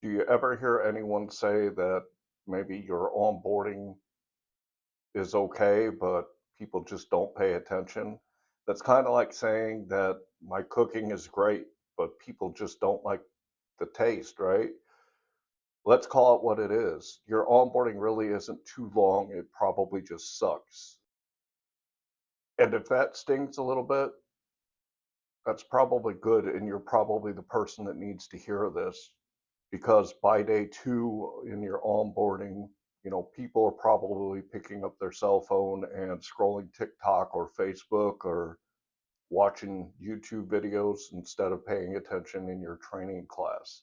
Do you ever hear anyone say that maybe your onboarding is okay, but people just don't pay attention? That's kind of like saying that my cooking is great, but people just don't like the taste, right? Let's call it what it is. Your onboarding really isn't too long, it probably just sucks. And if that stings a little bit, that's probably good, and you're probably the person that needs to hear this because by day two in your onboarding, people are probably picking up their cell phone and scrolling TikTok or Facebook or watching YouTube videos instead of paying attention in your training class.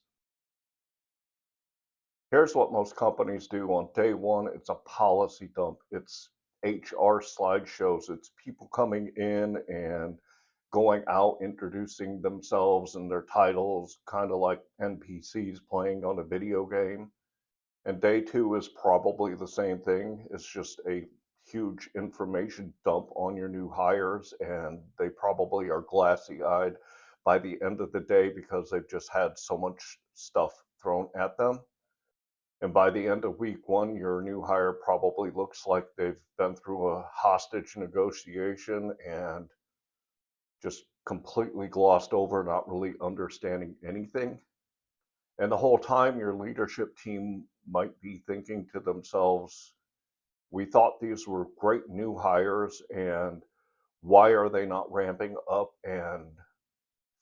Here's what most companies do on day one. It's a policy dump. It's HR slideshows. It's people coming in and going out, introducing themselves and their titles, kind of like NPCs playing on a video game. And day two is probably the same thing. It's just a huge information dump on your new hires, and they probably are glassy eyed by the end of the day because they've just had so much stuff thrown at them. And by the end of week one, your new hire probably looks like they've been through a hostage negotiation and just completely glossed over, not really understanding anything. And the whole time, your leadership team might be thinking to themselves, we thought these were great new hires, and why are they not ramping up and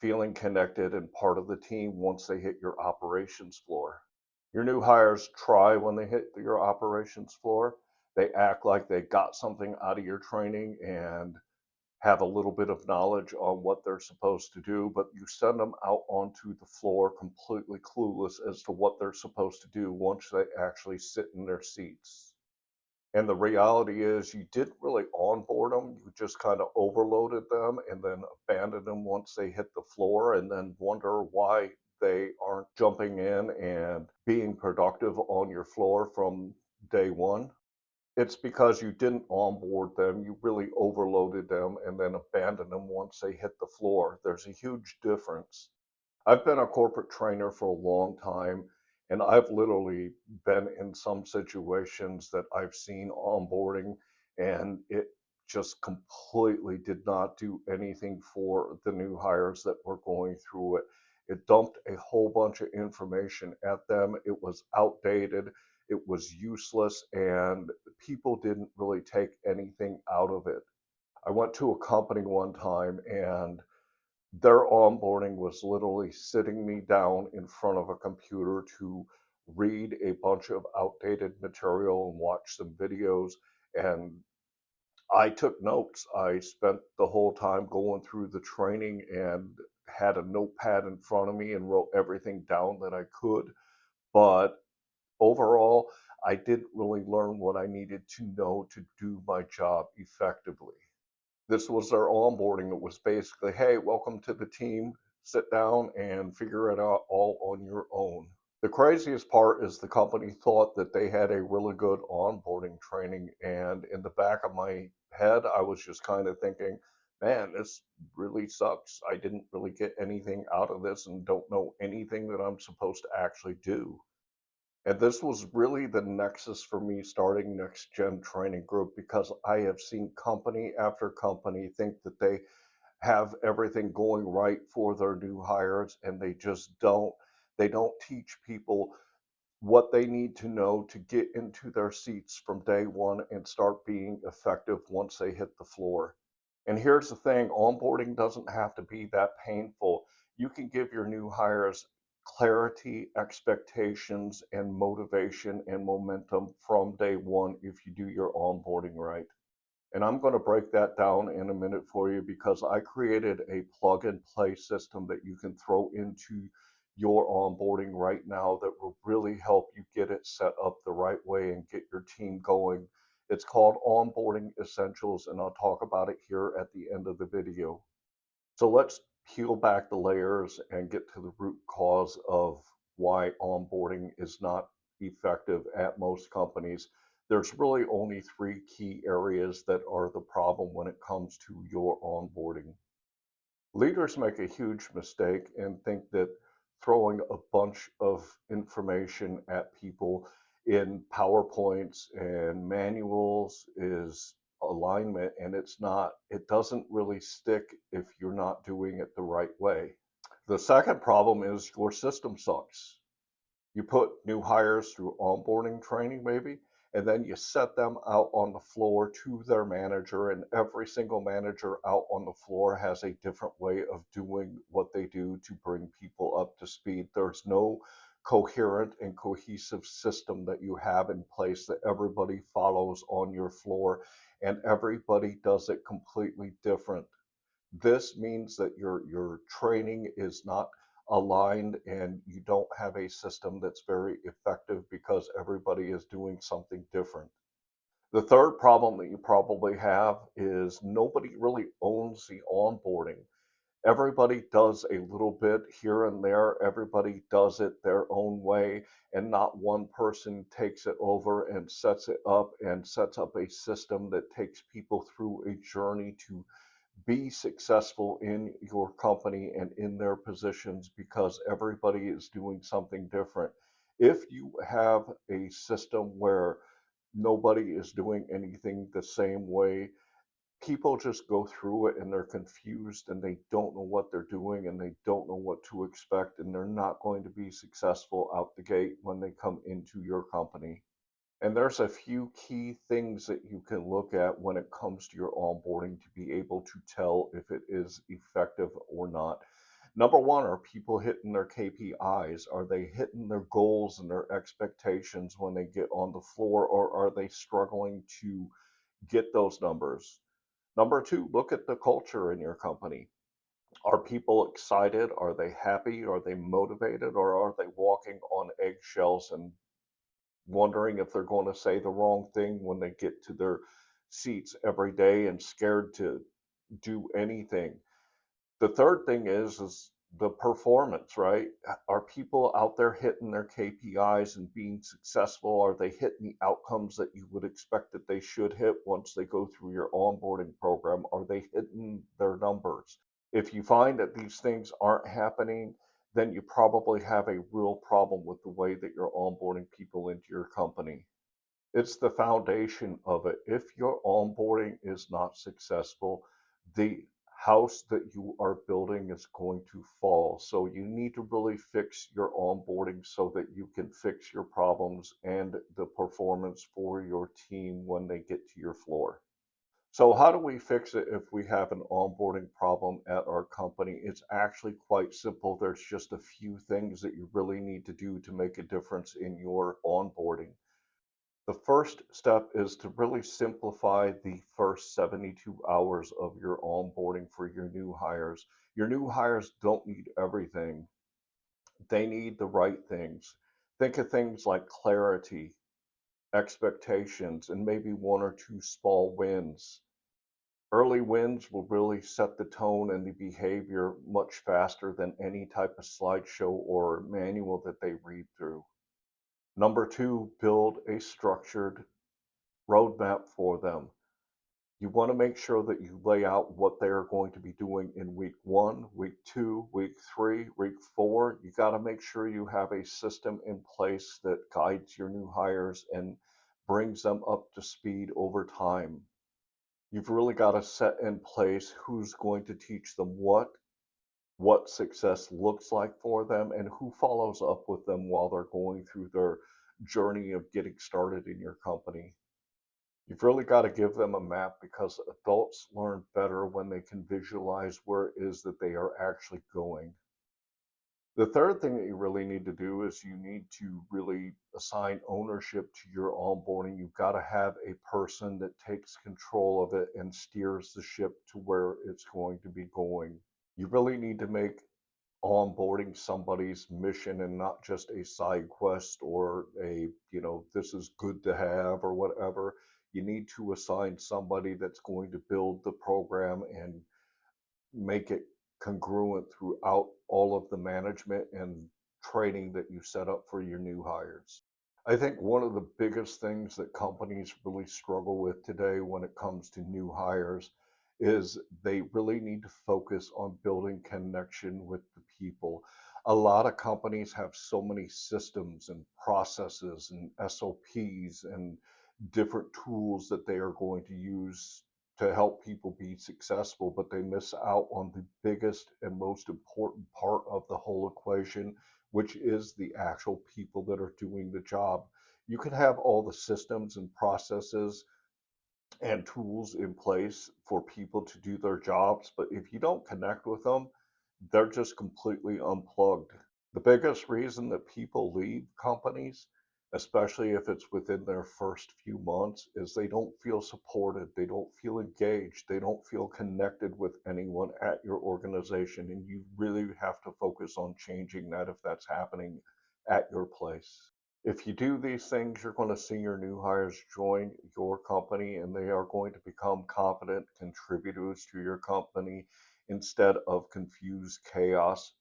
feeling connected and part of the team once they hit your operations floor? Your new hires try when they hit your operations floor. They act like they got something out of your training and have a little bit of knowledge on what they're supposed to do, but you send them out onto the floor completely clueless as to what they're supposed to do once they actually sit in their seats. And the reality is, you didn't really onboard them, you just kind of overloaded them and then abandoned them once they hit the floor, and then wonder why they aren't jumping in and being productive on your floor from day one. It's because you didn't onboard them, you really overloaded them and then abandoned them once they hit the floor. There's a huge difference. I've been a corporate trainer for a long time, and I've literally been in some situations that I've seen onboarding, and it just completely did not do anything for the new hires that were going through it. It dumped a whole bunch of information at them. It was outdated, it was useless, and people didn't really take anything out of it. I went to a company one time, and their onboarding was literally sitting me down in front of a computer to read a bunch of outdated material and watch some videos. And I took notes. I spent the whole time going through the training and had a notepad in front of me and wrote everything down that I could. But overall, I didn't really learn what I needed to know to do my job effectively. This was their onboarding. It was basically, hey, welcome to the team. Sit down and figure it out all on your own. The craziest part is the company thought that they had a really good onboarding training. And in the back of my head, I was just kind of thinking, man, this really sucks. I didn't really get anything out of this and don't know anything that I'm supposed to actually do. And this was really the nexus for me starting NextGen Training Group because I have seen company after company think that they have everything going right for their new hires, and they just don't. They don't teach people what they need to know to get into their seats from day one and start being effective once they hit the floor. And here's the thing, onboarding doesn't have to be that painful. You can give your new hires clarity, expectations, and motivation and momentum from day one if you do your onboarding right. And I'm going to break that down in a minute for you because I created a plug and play system that you can throw into your onboarding right now that will really help you get it set up the right way and get your team going. It's called Onboarding Essentials, and I'll talk about it here at the end of the video. So let's peel back the layers and get to the root cause of why onboarding is not effective at most companies. There's really only three key areas that are the problem when it comes to your onboarding. Leaders make a huge mistake and think that throwing a bunch of information at people in PowerPoints and manuals is alignment, and it doesn't really stick if you're not doing it the right way. The second problem is your system sucks. You put new hires through onboarding training, maybe, and then you set them out on the floor to their manager, and every single manager out on the floor has a different way of doing what they do to bring people up to speed. There's no coherent and cohesive system that you have in place that everybody follows on your floor, and everybody does it completely different. This means that your training is not aligned and you don't have a system that's very effective because everybody is doing something different. The third problem that you probably have is nobody really owns the onboarding. Everybody does a little bit here and there. Everybody does it their own way, and not one person takes it over and sets it up and sets up a system that takes people through a journey to be successful in your company and in their positions because everybody is doing something different. If you have a system where nobody is doing anything the same way, people just go through it and they're confused and they don't know what they're doing and they don't know what to expect, and they're not going to be successful out the gate when they come into your company. And there's a few key things that you can look at when it comes to your onboarding to be able to tell if it is effective or not. Number one, are people hitting their KPIs? Are they hitting their goals and their expectations when they get on the floor, or are they struggling to get those numbers? Number two, look at the culture in your company. Are people excited? Are they happy? Are they motivated? Or are they walking on eggshells and wondering if they're going to say the wrong thing when they get to their seats every day and scared to do anything? The third thing is the performance, right? Are people out there hitting their KPIs and being successful? Are they hitting the outcomes that you would expect that they should hit once they go through your onboarding program? Are they hitting their numbers? If you find that these things aren't happening, then you probably have a real problem with the way that you're onboarding people into your company. It's the foundation of it. If your onboarding is not successful, the house that you are building is going to fall. So you need to really fix your onboarding so that you can fix your problems and the performance for your team when they get to your floor. So how do we fix it if we have an onboarding problem at our company? It's actually quite simple. There's just a few things that you really need to do to make a difference in your onboarding. The first step is to really simplify the first 72 hours of your onboarding for your new hires. Your new hires don't need everything, they need the right things. Think of things like clarity, expectations, and maybe one or two small wins. Early wins will really set the tone and the behavior much faster than any type of slideshow or manual that they read through. Number two, build a structured roadmap for them. You want to make sure that you lay out what they are going to be doing in week one, week two, week three, week four. You got to make sure you have a system in place that guides your new hires and brings them up to speed over time. You've really got to set in place who's going to teach them what success looks like for them, and who follows up with them while they're going through their journey of getting started in your company. You've really got to give them a map because adults learn better when they can visualize where it is that they are actually going. The third thing that you really need to do is you need to really assign ownership to your onboarding. You've got to have a person that takes control of it and steers the ship to where it's going to be going. You really need to make onboarding somebody's mission and not just a side quest or this is good to have or whatever. You need to assign somebody that's going to build the program and make it congruent throughout all of the management and training that you set up for your new hires. I think one of the biggest things that companies really struggle with today when it comes to new hires is they really need to focus on building connection with the people. A lot of companies have so many systems and processes and SOPs and different tools that they are going to use to help people be successful, but they miss out on the biggest and most important part of the whole equation, which is the actual people that are doing the job. You can have all the systems and processes and tools in place for people to do their jobs, but if you don't connect with them, they're just completely unplugged. The biggest reason that people leave companies, especially if it's within their first few months, is they don't feel supported, they don't feel engaged, they don't feel connected with anyone at your organization. And you really have to focus on changing that if that's happening at your place. If you do these things, you're going to see your new hires join your company and they are going to become competent contributors to your company instead of confused chaos.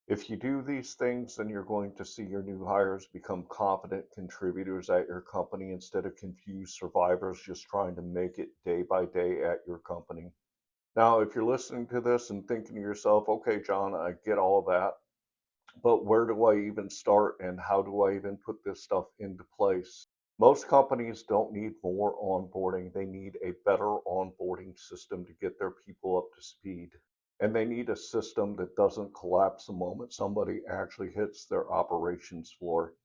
If you do these things, then you're going to see your new hires become confident contributors at your company instead of confused survivors just trying to make it day by day at your company. Now, if you're listening to this and thinking to yourself, okay, John, I get all of that, but where do I even start and how do I even put this stuff into place? Most companies don't need more onboarding. They need a better onboarding system to get their people up to speed. And they need a system that doesn't collapse the moment somebody actually hits their operations floor.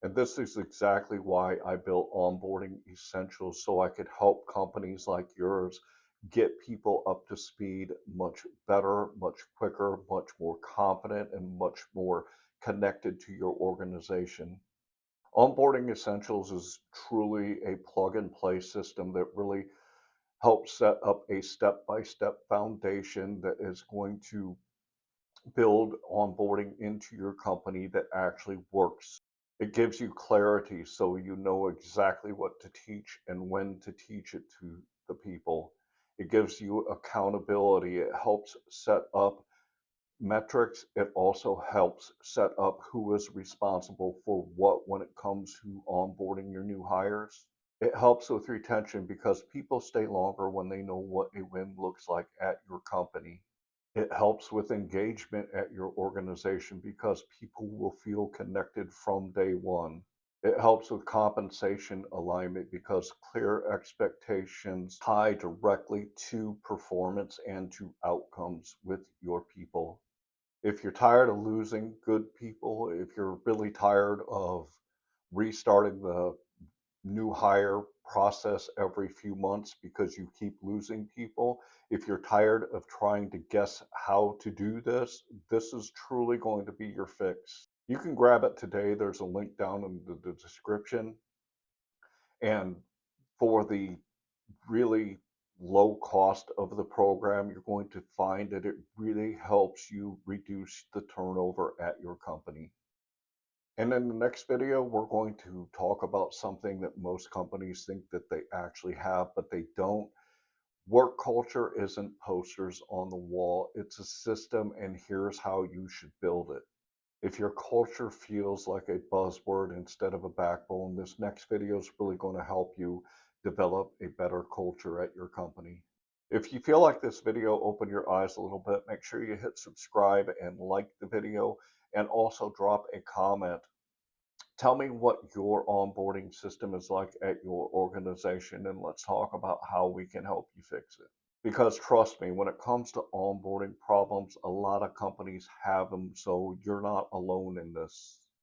And this is exactly why I built Onboarding Essentials so I could help companies like yours get people up to speed much better, much quicker, much more confident, and much more connected to your organization. Onboarding Essentials is truly a plug and play system that really helps set up a step by step foundation that is going to build onboarding into your company that actually works. It gives you clarity so you know exactly what to teach and when to teach it to the people. It gives you accountability. It helps set up metrics. It also helps set up who is responsible for what when it comes to onboarding your new hires. It helps with retention because people stay longer when they know what a win looks like at your company. It helps with engagement at your organization because people will feel connected from day one. It helps with compensation alignment because clear expectations tie directly to performance and to outcomes with your people. If you're tired of losing good people, if you're really tired of restarting the new hire process every few months because you keep losing people. If you're tired of trying to guess how to do this, this is truly going to be your fix. You can grab it today. There's a link down in the description. And for the really low cost of the program, you're going to find that it really helps you reduce the turnover at your company. And in the next video, we're going to talk about something that most companies think that they actually have, but they don't. Work culture isn't posters on the wall. It's a system, and here's how you should build it. If your culture feels like a buzzword instead of a backbone, this next video is really going to help you develop a better culture at your company. If you feel like this video opened your eyes a little bit, make sure you hit subscribe and like the video, and also drop a comment. Tell me what your onboarding system is like at your organization, and let's talk about how we can help you fix it. Because trust me, when it comes to onboarding problems, a lot of companies have them, so you're not alone in this.